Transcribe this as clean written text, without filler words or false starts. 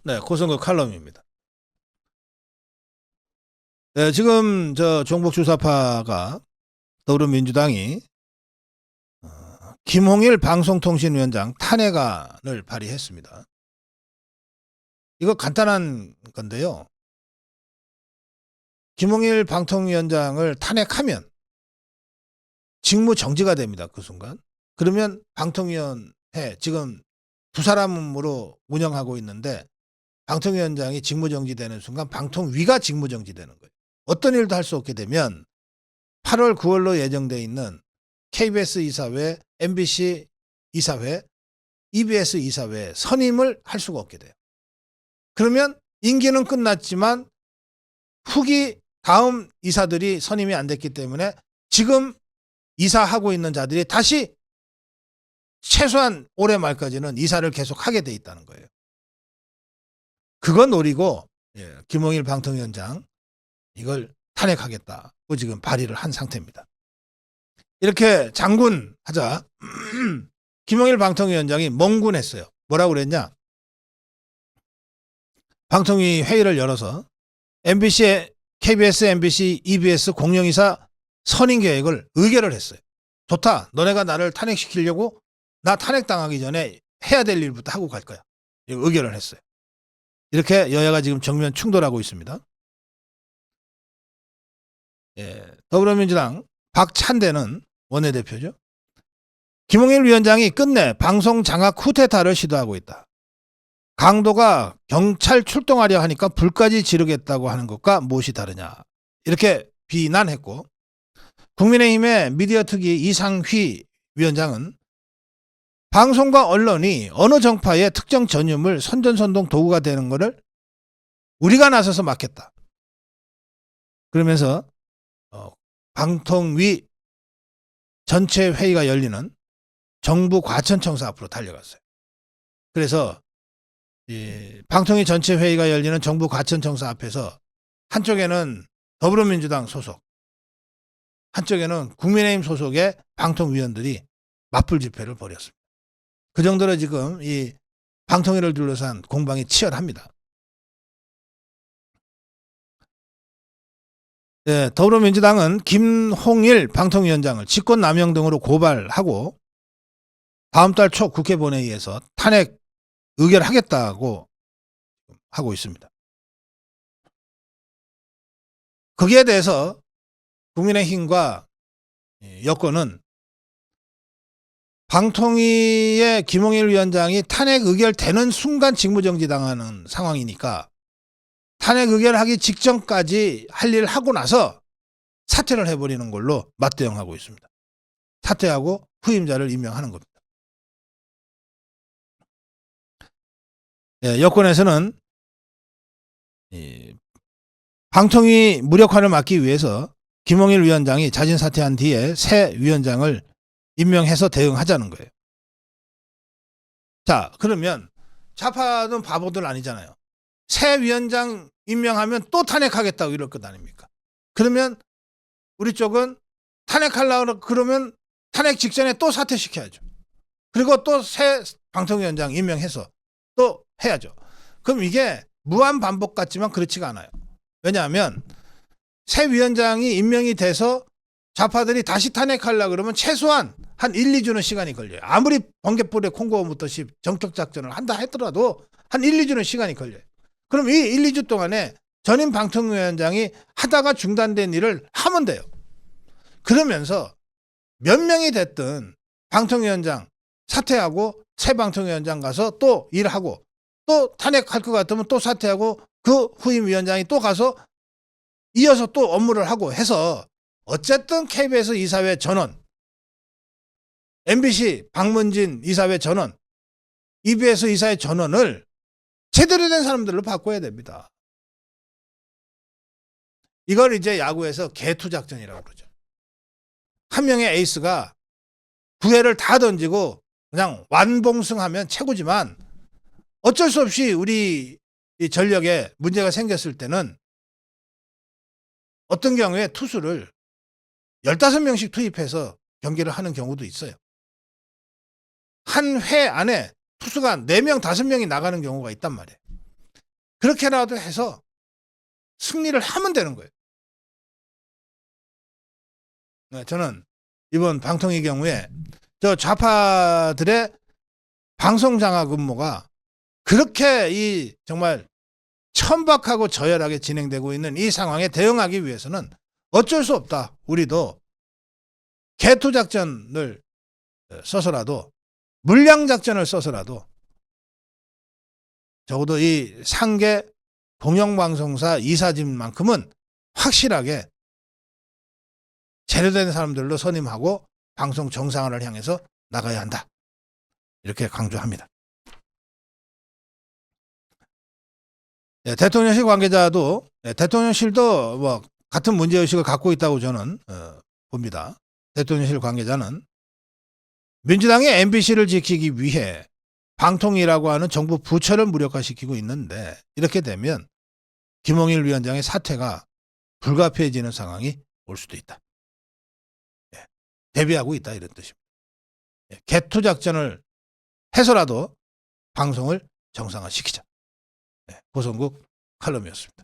네, 고선거 칼럼입니다. 네, 지금 저 종북주사파가 더불어민주당이 김홍일 방송통신위원장 탄핵안을 발의했습니다. 이거 간단한 건데요. 김홍일 방통위원장을 탄핵하면 직무 정지가 됩니다. 그 순간. 그러면 방통위원회 지금 두 사람으로 운영하고 있는데 방통위원장이 직무정지되는 순간 방통위가 직무정지되는 거예요. 어떤 일도 할 수 없게 되면 8월 9월로 예정되어 있는 KBS 이사회, MBC 이사회, EBS 이사회 선임을 할 수가 없게 돼요. 그러면 임기는 끝났지만 후기 다음 이사들이 선임이 안 됐기 때문에 지금 이사하고 있는 자들이 다시 최소한 올해 말까지는 이사를 계속 하게 돼 있다는 거예요. 그거 노리고 김홍일 방통위원장 이걸 탄핵하겠다고 지금 발의를 한 상태입니다. 이렇게 장군 하자 김홍일 방통위원장이 멍군했어요. 뭐라고 그랬냐? 방통위 회의를 열어서 KBS, MBC, EBS 공영이사 선임 계획을 의결을 했어요. 좋다. 너네가 나를 탄핵시키려고 나 탄핵당하기 전에 해야 될 일부터 하고 갈 거야. 의결을 했어요. 이렇게 여야가 지금 정면 충돌하고 있습니다. 더불어민주당 박찬대는 원내대표죠. 김홍일 위원장이 끝내 방송 장악 쿠데타를 시도하고 있다. 강도가 경찰 출동하려 하니까 불까지 지르겠다고 하는 것과 무엇이 다르냐. 이렇게 비난했고 국민의힘의 미디어 특위 이상휘 위원장은 방송과 언론이 어느 정파의 특정 전념을 선전선동 도구가 되는 것을 우리가 나서서 막겠다. 그러면서 방통위 전체 회의가 열리는 정부 과천청사 앞으로 달려갔어요. 그래서 방통위 전체 회의가 열리는 정부 과천청사 앞에서 한쪽에는 더불어민주당 소속, 한쪽에는 국민의힘 소속의 방통위원들이 맞불 집회를 벌였습니다. 그 정도로 지금 이 방통위를 둘러싼 공방이 치열합니다. 더불어민주당은 김홍일 방통위원장을 직권남용 등으로 고발하고 다음 달 초 국회 본회의에서 탄핵 의결하겠다고 하고 있습니다. 거기에 대해서 국민의힘과 여권은 방통위의 김홍일 위원장이 탄핵 의결되는 순간 직무정지 당하는 상황이니까 탄핵 의결하기 직전까지 할 일 하고 나서 사퇴를 해버리는 걸로 맞대응하고 있습니다. 사퇴하고 후임자를 임명하는 겁니다. 여권에서는 방통위 무력화를 막기 위해서 김홍일 위원장이 자진 사퇴한 뒤에 새 위원장을 임명해서 대응하자는 거예요. 자, 그러면 좌파는 바보들 아니잖아요. 새 위원장 임명하면 또 탄핵하겠다고 이럴 것 아닙니까? 그러면 우리 쪽은 탄핵하려고 그러면 탄핵 직전에 또 사퇴시켜야죠. 그리고 또 새 방통위원장 임명해서 또 해야죠. 그럼 이게 무한 반복 같지만 그렇지가 않아요. 왜냐하면 새 위원장이 임명이 돼서 좌파들이 다시 탄핵하려고 그러면 최소한 한 1, 2주는 시간이 걸려요. 아무리 번개불에 콩고가 묻듯이 정격작전을 한다 하더라도 한 1, 2주는 시간이 걸려요. 그럼 이 1, 2주 동안에 전임 방통위원장이 하다가 중단된 일을 하면 돼요. 그러면서 몇 명이 됐든 방통위원장 사퇴하고 새 방통위원장 가서 또 일하고 또 탄핵할 것 같으면 또 사퇴하고 그 후임 위원장이 또 가서 이어서 또 업무를 하고 해서 어쨌든 KBS 이사회 전원, MBC 박문진 이사회 전원, EBS 이사회 전원을 제대로 된 사람들로 바꿔야 됩니다. 이걸 이제 야구에서 개투작전이라고 그러죠. 한 명의 에이스가 9회를 다 던지고 그냥 완봉승하면 최고지만 어쩔 수 없이 우리 전력에 문제가 생겼을 때는 어떤 경우에 투수를 15명씩 투입해서 경기를 하는 경우도 있어요. 한 회 안에 투수가 4명, 5명이 나가는 경우가 있단 말이에요. 그렇게라도 해서 승리를 하면 되는 거예요. 네, 저는 이번 방통위 경우에 저 좌파들의 방송 장악 음모가 그렇게 이 정말 천박하고 저열하게 진행되고 있는 이 상황에 대응하기 위해서는 어쩔 수 없다. 우리도 개투 작전을 써서라도, 물량 작전을 써서라도 적어도 이 상계 공영방송사 이사진만큼은 확실하게 제대로 된 사람들로 선임하고 방송 정상화를 향해서 나가야 한다. 이렇게 강조합니다. 네, 대통령실 관계자도, 대통령실도 뭐 같은 문제의식을 갖고 있다고 저는 봅니다. 대통령실 관계자는 민주당이 MBC를 지키기 위해 방통위라고 하는 정부 부처를 무력화시키고 있는데 이렇게 되면 김홍일 위원장의 사퇴가 불가피해지는 상황이 올 수도 있다. 대비하고 있다 이런 뜻입니다. 개투 작전을 해서라도 방송을 정상화시키자. 고성국 칼럼이었습니다.